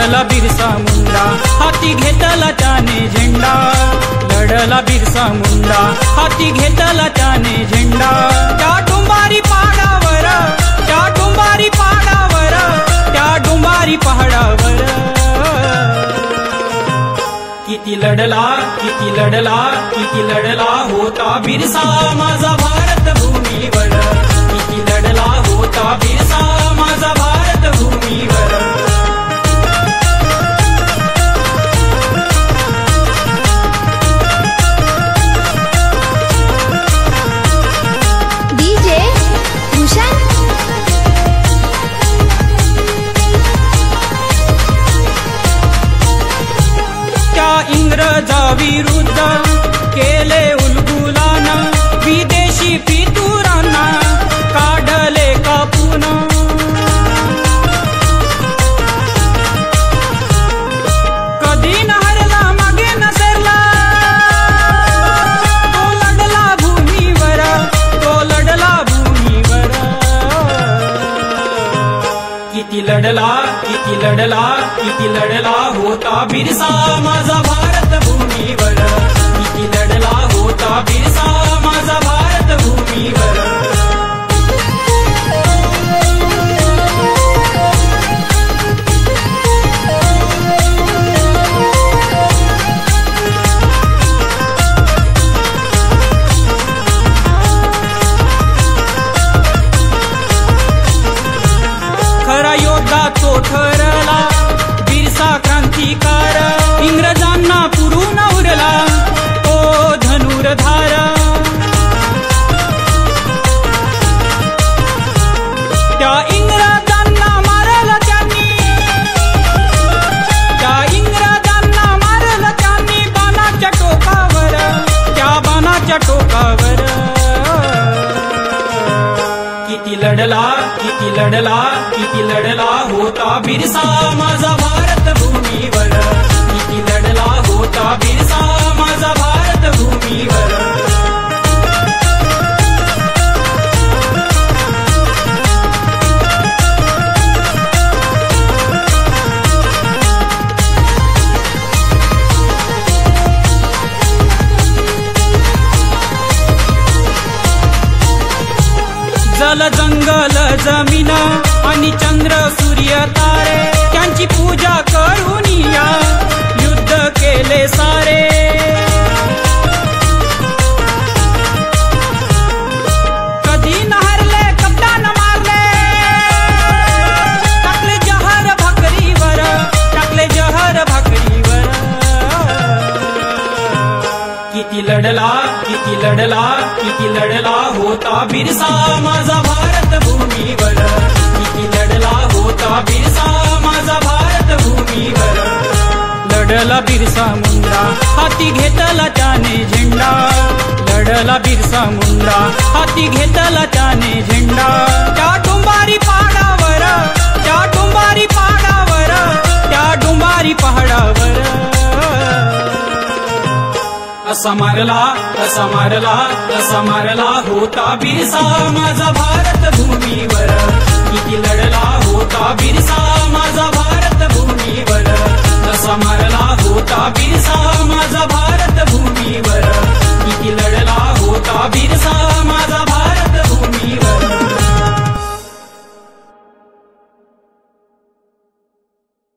लढला बिरसा मुंडा, हाती घेतला त्याने झेंडा. लढला बिरसा मुंडा, हाती घेतला त्याने झेंडा. त्या डोंबारी पहाडावर, त्या डोंबारी पहाडावर, त्या डोंबारी पहाडावर किती लढला, किती लढला, किती लढला होता बिरसा माझा भारत भूमीवर. किती लढला होता बिरसा माझा भारत भूमीवर. डीजे भूषण त्या इंग्रजा विरुद्ध केले उलगुलान, विदेशी फितुरांना काढले कापून. कधी न हरला मागे न सरला, तो लढला भूमीवर, तो लढला भूमीवर. किती लढला, किती लढला, किती लढला होता बिरसा माझा भारत भूमीवर. किती लढला होता बिरसा माझा भारत भूमीवर. खरा योद्धा तो ठरला बिरसा क्रांतिकार. इंग्रजांना पुरून उरला तो धनुर्धार. त्या इंग्रजांना मारल त्यांनी, त्या इंग्रजांना मारल त्यांनी बाणाच्या टोकावर, त्या बाणाच्या टोकावर. किती लढला, किती लढला, किती लढला होता बिरसा माझा भारत भूमीवर. किती लढला होता बिरसा माझा भारत भूमीवर. जल जंगल जमीन आणि चंद्र सूर्य तारे त्यांची पूजा करून या युद्ध केले सारे. कधी न हरले कप्तान मारले, टाकले जहर भाकरीवर, टाकले जहर भाकरीवर. किती लढला, किती लढला, किती लढला होता बिरसा माझा भारत भूमीवर. किती लढला होता बिरसा माझा भारत भूमीवर. लढला बिरसा मुंडा, हाती घेतला त्याने झेंडा. लढला बिरसा मुंडा, हाती घेतला त्याने झेंडा. त्या डोंबारी पहाडावर, त्या डोंबारी पहाडावर, त्या डोंबारी पहाडावर असा मारला, असा मारला, असा मारला होता बिरसा माझा भारत भूमीवर. किती लढला होता बिरसा